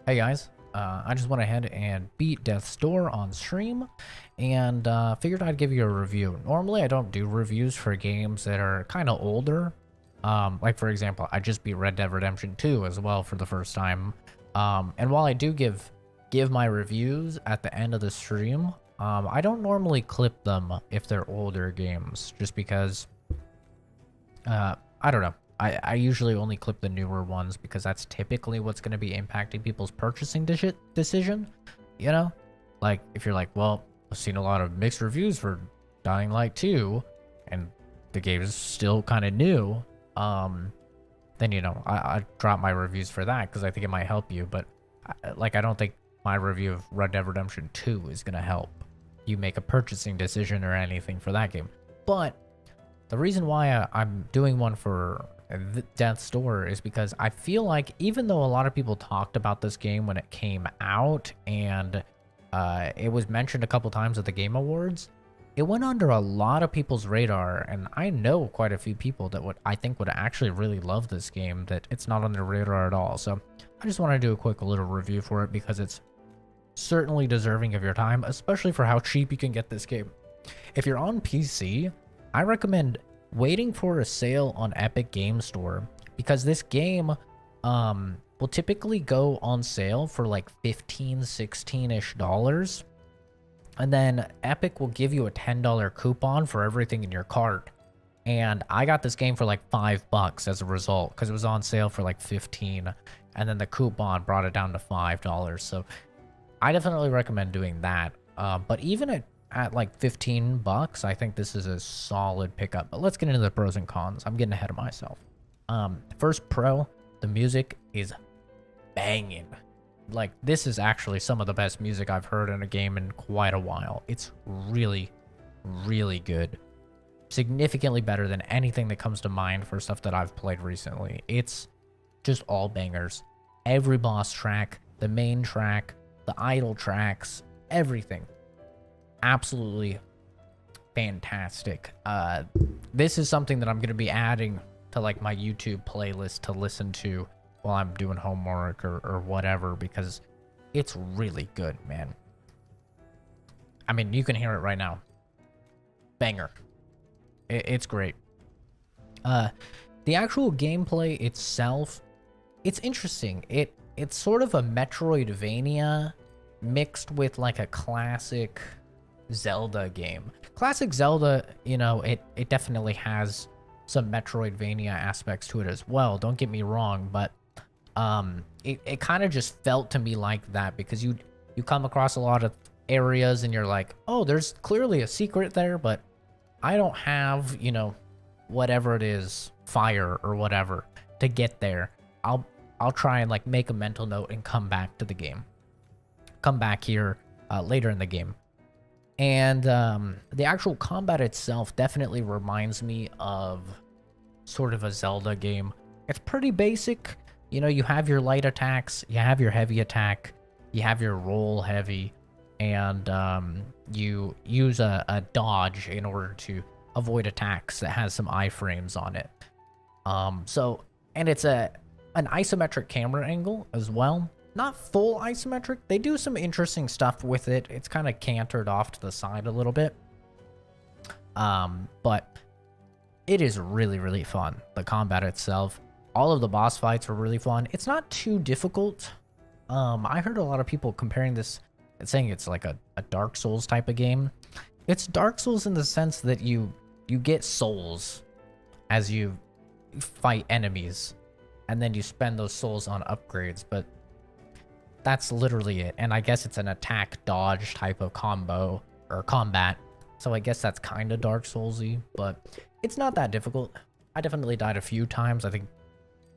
Hey guys, I just went ahead and beat Death's Door on stream and figured I'd give you a review. Normally I don't do reviews for games that are kind of older. Like for example, I just beat Red Dead Redemption 2 as well for the first time. And while I do give my reviews at the end of the stream, I don't normally clip them if they're older games, just because, I don't know. I usually only clip the newer ones because that's typically what's going to be impacting people's purchasing decision, you know? Like, if you're like, well, I've seen a lot of mixed reviews for Dying Light 2, and the game is still kind of new, then, you know, I drop my reviews for that because I think it might help you, but, I don't think my review of Red Dead Redemption 2 is going to help you make a purchasing decision or anything for that game. But the reason why I'm doing one for Death's Door is because I feel like even though a lot of people talked about this game when it came out and it was mentioned a couple times at the Game Awards, it went under a lot of people's radar, and I know quite a few people that I think would actually really love this game that it's not on their radar at all. So I just want to do a quick little review for it because it's certainly deserving of your time, especially for how cheap you can get this game. If you're on PC, I recommend waiting for a sale on Epic Game Store because this game will typically go on sale for like 15, 16-ish dollars. And then Epic will give you a $10 coupon for everything in your cart. And I got this game for like $5 as a result because it was on sale for like 15, and then the coupon brought it down to $5. So I definitely recommend doing that. But even at like $15, I think this is a solid pickup. But let's get into the pros and cons. I'm getting ahead of myself. First pro, the music is banging. Like, this is actually some of the best music I've heard in a game in quite a while. It's really, really good. Significantly better than anything that comes to mind for stuff that I've played recently. It's just all bangers. Every boss track, the main track, the idle tracks, everything. Absolutely fantastic. This is something that I'm going to be adding to like my YouTube playlist to listen to while I'm doing homework or whatever, because it's really good, man. I mean, you can hear it right now. Banger. It's great. The actual gameplay itself, it's interesting. It's sort of a Metroidvania mixed with like a classic Zelda game. Classic Zelda, you know, it definitely has some Metroidvania aspects to it as well. Don't get me wrong, but it kind of just felt to me like that because you come across a lot of areas and you're like, oh, there's clearly a secret there, but I don't have, you know, whatever it is, fire or whatever to get there. I'll try and like make a mental note and come back to the game. Come back here later in the game. And the actual combat itself definitely reminds me of sort of a Zelda game. It's pretty basic. You know, you have your light attacks, you have your heavy attack, you have your roll heavy, and you use a dodge in order to avoid attacks that has some iframes on it. And it's an isometric camera angle as well. Not full isometric. They do some interesting stuff with it. It's kind of cantered off to the side a little bit. But it is really, really fun. The combat itself. All of the boss fights are really fun. It's not too difficult. I heard a lot of people comparing this and saying it's like a Dark Souls type of game. It's Dark Souls in the sense that you get souls as you fight enemies, and then you spend those souls on upgrades, but that's literally it. And I guess it's an attack dodge type of combo or combat. So I guess that's kind of Dark Souls-y, but it's not that difficult. I definitely died a few times. I think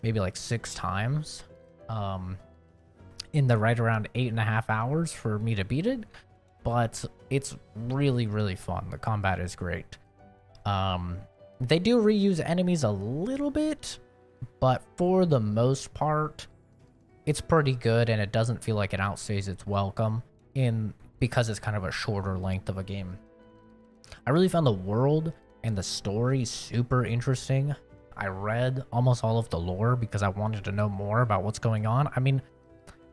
maybe like 6 times in the right around 8.5 hours for me to beat it. But it's really, really fun. The combat is great. They do reuse enemies a little bit, but for the most part, it's pretty good, and it doesn't feel like it outstays its welcome because it's kind of a shorter length of a game. I really found the world and the story super interesting. I read almost all of the lore because I wanted to know more about what's going on. I mean,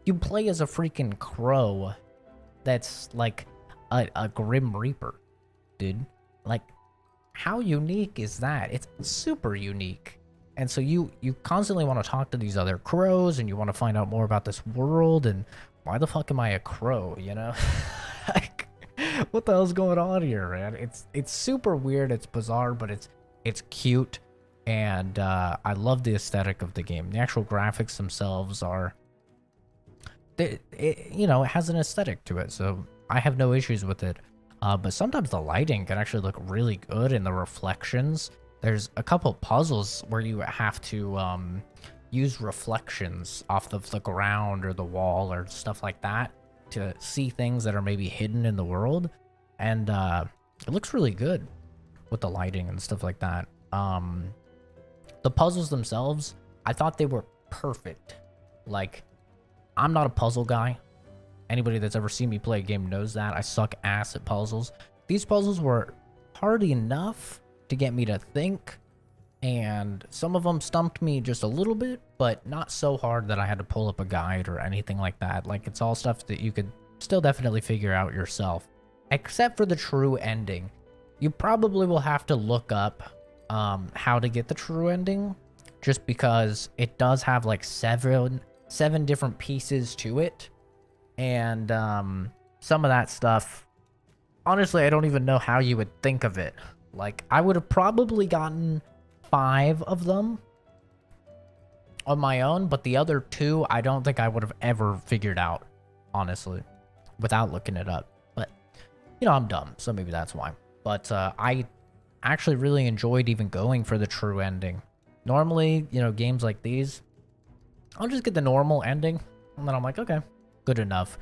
you play as a freaking crow that's like a Grim Reaper, dude. Like, how unique is that? It's super unique. And so you constantly want to talk to these other crows and you want to find out more about this world and why the fuck am I a crow, you know? Like, what the hell's going on here, man? It's super weird, it's bizarre, but it's cute, and I love the aesthetic of the game. The actual graphics themselves are, you know, it has an aesthetic to it, so I have no issues with it. But sometimes the lighting can actually look really good in the reflections. There's a couple puzzles where you have to use reflections off of the ground or the wall or stuff like that to see things that are maybe hidden in the world. And it looks really good with the lighting and stuff like that. The puzzles themselves, I thought they were perfect. Like, I'm not a puzzle guy. Anybody that's ever seen me play a game knows that. I suck ass at puzzles. These puzzles were hard enough to get me to think, and some of them stumped me just a little bit, but not so hard that I had to pull up a guide or anything like that. Like, it's all stuff that you could still definitely figure out yourself, except for the true ending. You probably will have to look up how to get the true ending, just because it does have like seven different pieces to it. And some of that stuff, honestly, I don't even know how you would think of it. Like, I would have probably gotten 5 of them on my own, but the other 2, I don't think I would have ever figured out, honestly, without looking it up. But, you know, I'm dumb, so maybe that's why. But I actually really enjoyed even going for the true ending. Normally, you know, games like these, I'll just get the normal ending, and then I'm like, okay, good enough,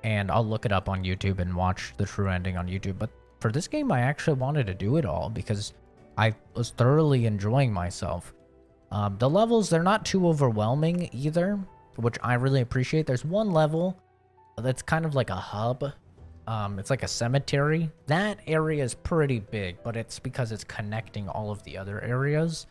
and I'll look it up on YouTube and watch the true ending on YouTube. But for this game, I actually wanted to do it all because I was thoroughly enjoying myself. The levels, they're not too overwhelming either, which I really appreciate. There's one level that's kind of like a hub. It's like a cemetery. That area is pretty big, but it's because it's connecting all of the other areas.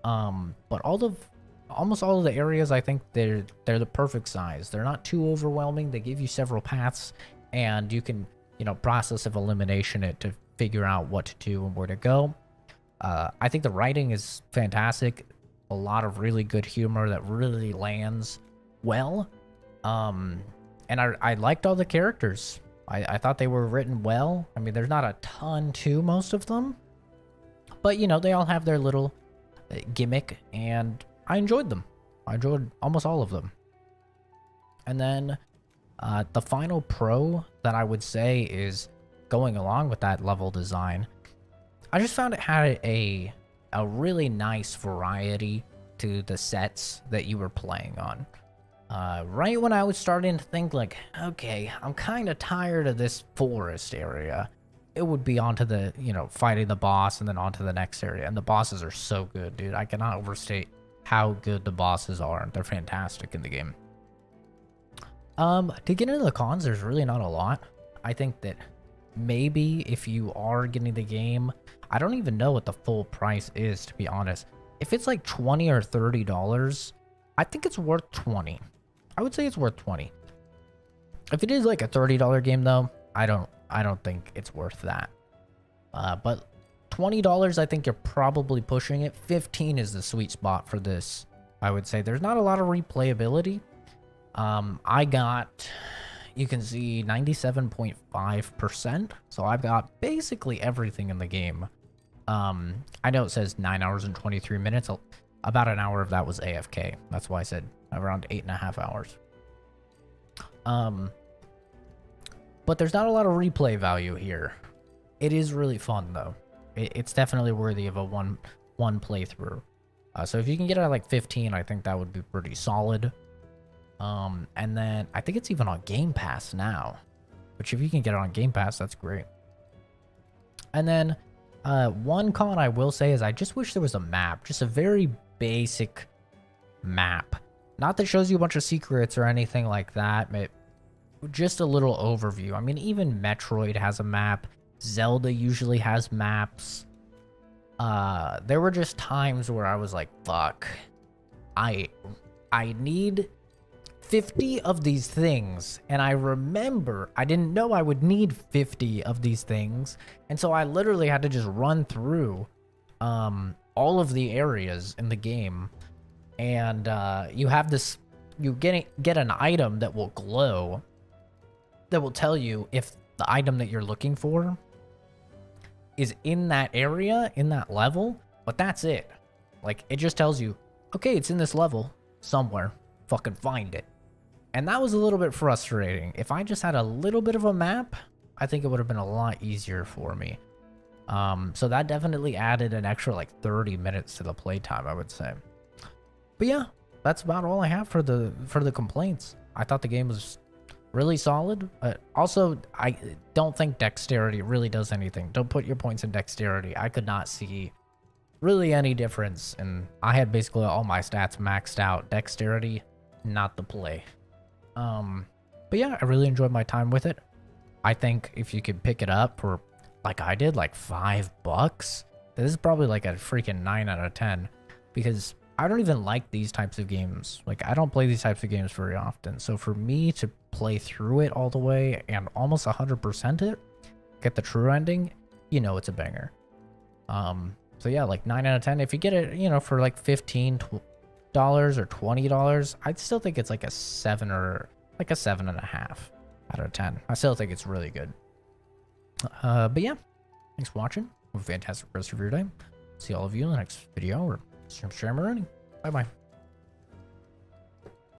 But almost all of the areas, I think they're the perfect size. They're not too overwhelming. They give you several paths, and you can, you know, process of elimination it to figure out what to do and where to go. I think the writing is fantastic. A lot of really good humor that really lands well. And I liked all the characters. I thought they were written well. I mean, there's not a ton to most of them, but, you know, they all have their little gimmick, and I enjoyed them. I enjoyed almost all of them. And then the final pro that I would say is going along with that level design. I just found it had a really nice variety to the sets that you were playing on. Right when I was starting to think like, okay, I'm kind of tired of this forest area, it would be onto the, you know, fighting the boss and then onto the next area. And the bosses are so good, dude. I cannot overstate how good the bosses are. They're fantastic in the game. To get into the cons, there's really not a lot. I think that maybe if you are getting the game, I don't even know what the full price is, to be honest. If it's like $20 or $30, I think it's worth 20. I would say it's worth 20. If it is like a $30 game though, I don't think it's worth that. But $20, I think you're probably pushing it. 15 is the sweet spot for this, I would say. There's not a lot of replayability. I got, you can see 97.5%. So I've got basically everything in the game. I know it says 9 hours and 23 minutes. About an hour of that was AFK. That's why I said around 8.5 hours. But there's not a lot of replay value here. It is really fun though. It's definitely worthy of a one playthrough. So if you can get it at like 15, I think that would be pretty solid. And then I think it's even on Game Pass now, which if you can get it on Game Pass, that's great. And then one con I will say is I just wish there was a map, just a very basic map. Not that shows you a bunch of secrets or anything like that, but just a little overview. I mean, even Metroid has a map. Zelda usually has maps. there were just times where I was like, fuck, I need 50 of these things, and I remember I didn't know I would need 50 of these things, and so I literally had to just run through all of the areas in the game, and you have this, you get an item that will glow, that will tell you if the item that you're looking for is in that area, in that level, but that's it. Like, it just tells you, okay, it's in this level somewhere, fucking find it. And that was a little bit frustrating. If I just had a little bit of a map, I think it would have been a lot easier for me. So that definitely added an extra like 30 minutes to the playtime, I would say. But yeah, that's about all I have for the complaints. I thought the game was really solid. Also, I don't think dexterity really does anything. Don't put your points in dexterity. I could not see really any difference, and I had basically all my stats maxed out. Dexterity, not the play. But yeah, I really enjoyed my time with it. I think if you could pick it up for, like I did, like $5, this is probably like a freaking 9 out of 10, because I don't even like these types of games. Like, I don't play these types of games very often. So for me to play through it all the way and almost 100% it, get the true ending, you know, it's a banger. So yeah, like 9 out of 10. If you get it, you know, for like $15 or $20, I'd still think it's like a 7 or like a 7.5 out of 10. I still think it's really good. But yeah, thanks for watching. Have a fantastic rest of your day. See all of you in the next video or stream running. Bye bye.